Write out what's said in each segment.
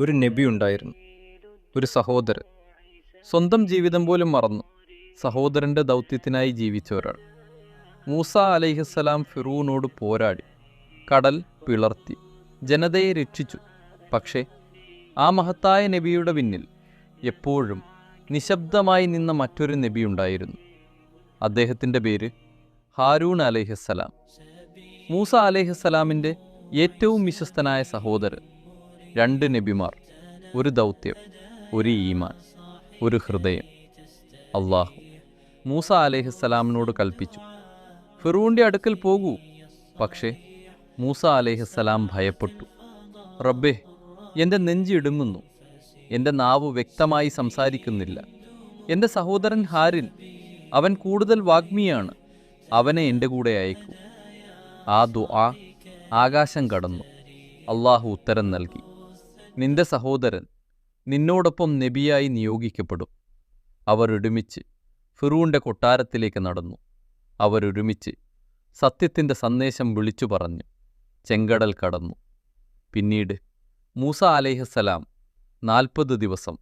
ഒരു നബി ഉണ്ടായിരുന്നു, ഒരു സഹോദരൻ. സ്വന്തം ജീവിതം പോലും മറന്നു സഹോദരൻ്റെ ദൗത്യത്തിനായി ജീവിച്ച ഒരാൾ. മൂസ അലൈഹിസ്സലാം ഫിറൂനോട് പോരാടി, കടൽ പിളർത്തി, ജനതയെ രക്ഷിച്ചു. പക്ഷേ ആ മഹത്തായ നബിയുടെ പിന്നിൽ എപ്പോഴും നിശബ്ദമായി നിന്ന മറ്റൊരു നബി ഉണ്ടായിരുന്നു. അദ്ദേഹത്തിൻ്റെ പേര് ഹാരൂൺ അലൈഹിസ്സലാം. മൂസ അലൈഹിസ്സലാമിൻ്റെ ഏറ്റവും വിശ്വസ്തനായ സഹോദരൻ. 2 നബിമാർ, ഒരു ദൗത്യം, ഒരു ഈമാൻ, ഒരു ഹൃദയം. അള്ളാഹു മൂസ അലൈഹിസ്സലാമിനോട് കൽപ്പിച്ചു, ഫിറൂൻ്റെ അടുക്കൽ പോകൂ. പക്ഷേ മൂസ അലൈഹിസ്സലാം ഭയപ്പെട്ടു. റബ്ബേ, എൻ്റെ നെഞ്ചിടുങ്ങുന്നു, എൻ്റെ നാവ് വ്യക്തമായി സംസാരിക്കുന്നില്ല. എൻ്റെ സഹോദരൻ ഹാരിൻ, അവൻ കൂടുതൽ വാഗ്മിയാണ്, അവനെ എൻ്റെ കൂടെ അയക്കൂ. ആ ദുആ ആകാശം കടന്നു. അള്ളാഹു ഉത്തരം നൽകി, നിന്റെ സഹോദരൻ നിന്നോടൊപ്പം നബിയായി നിയോഗിക്കപ്പെടും. അവരൊരുമിച്ച് ഫിറൂൻ്റെ കൊട്ടാരത്തിലേക്ക് നടന്നു. അവരൊരുമിച്ച് സത്യത്തിൻ്റെ സന്ദേശം വിളിച്ചു പറഞ്ഞു. ചെങ്കടൽ കടന്നു. പിന്നീട് മൂസ അലൈഹിസ്സലാം 40 ദിവസം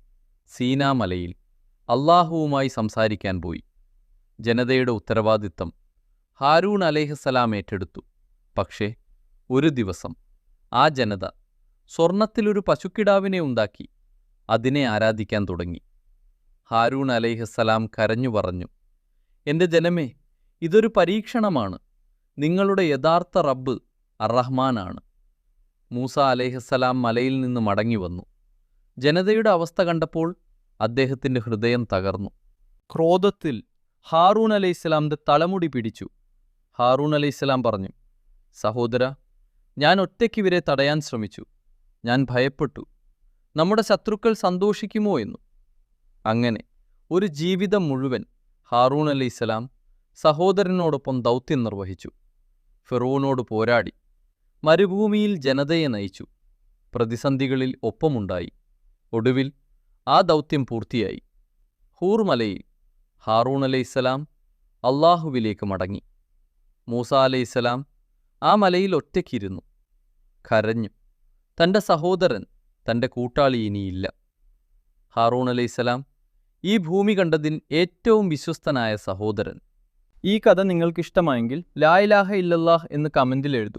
സീനാമലയിൽ അള്ളാഹുവുമായി സംസാരിക്കാൻ പോയി. ജനതയുടെ ഉത്തരവാദിത്തം ഹാരൂൺ അലൈഹിസ്സലാം ഏറ്റെടുത്തു. പക്ഷേ ഒരു ദിവസം ആ ജനത സ്വർണത്തിലൊരു പശുക്കിടാവിനെ ഉണ്ടാക്കി അതിനെ ആരാധിക്കാൻ തുടങ്ങി. ഹാരൂൺ അലൈഹിസ്സലാം കരഞ്ഞു പറഞ്ഞു, എൻ്റെ ജനമേ, ഇതൊരു പരീക്ഷണമാണ്. നിങ്ങളുടെ യഥാർത്ഥ റബ്ബ് അർ-റഹ്മാനാണ്. മൂസ അലൈഹിസ്സലാം മലയിൽ നിന്ന് മടങ്ങി വന്നു. ജനതയുടെ അവസ്ഥ കണ്ടപ്പോൾ അദ്ദേഹത്തിൻ്റെ ഹൃദയം തകർന്നു. ക്രോധത്തിൽ ഹാറൂൺ അലൈഹിസ്സലാമിൻ്റെ തലമുടി പിടിച്ചു. ഹാറൂൺ അലൈഹിസ്സലാം പറഞ്ഞു, സഹോദര, ഞാൻ ഒറ്റയ്ക്ക് ഇവരെ തടയാൻ ശ്രമിച്ചു. ഞാൻ ഭയപ്പെട്ടു, നമ്മുടെ ശത്രുക്കൾ സന്തോഷിക്കുമോ എന്നു. അങ്ങനെ ഒരു ജീവിതം മുഴുവൻ ഹാറൂൺ അലൈഹിസ്സലാം സഹോദരനോടൊപ്പം ദൗത്യം നിർവഹിച്ചു. ഫിറോനോട് പോരാടി, മരുഭൂമിയിൽ ജനതയെ നയിച്ചു, പ്രതിസന്ധികളിൽ ഒപ്പമുണ്ടായി. ഒടുവിൽ ആ ദൗത്യം പൂർത്തിയായി. ഹൂർ മലയിൽ ഹാറൂൺ അലൈഹിസ്സലാം അള്ളാഹുവിലേക്ക് മടങ്ങി. മൂസ അലൈഹിസ്സലാം ആ മലയിൽ ഒറ്റയ്ക്കിരുന്നു, കരഞ്ഞു. തൻ്റെ സഹോദരൻ, തൻ്റെ കൂട്ടാളി ഇനിയില്ല. ഹാറൂൺ അലൈഹിസ്സലാം ഈ ഭൂമി കണ്ടതിൽ ഏറ്റവും വിശ്വസ്തനായ സഹോദരൻ. ഈ കഥ നിങ്ങൾക്കിഷ്ടമായെങ്കിൽ ലാ ഇലാഹ ഇല്ലല്ലാഹ് എന്ന് കമൻറ്റിൽ എഴുതൂ.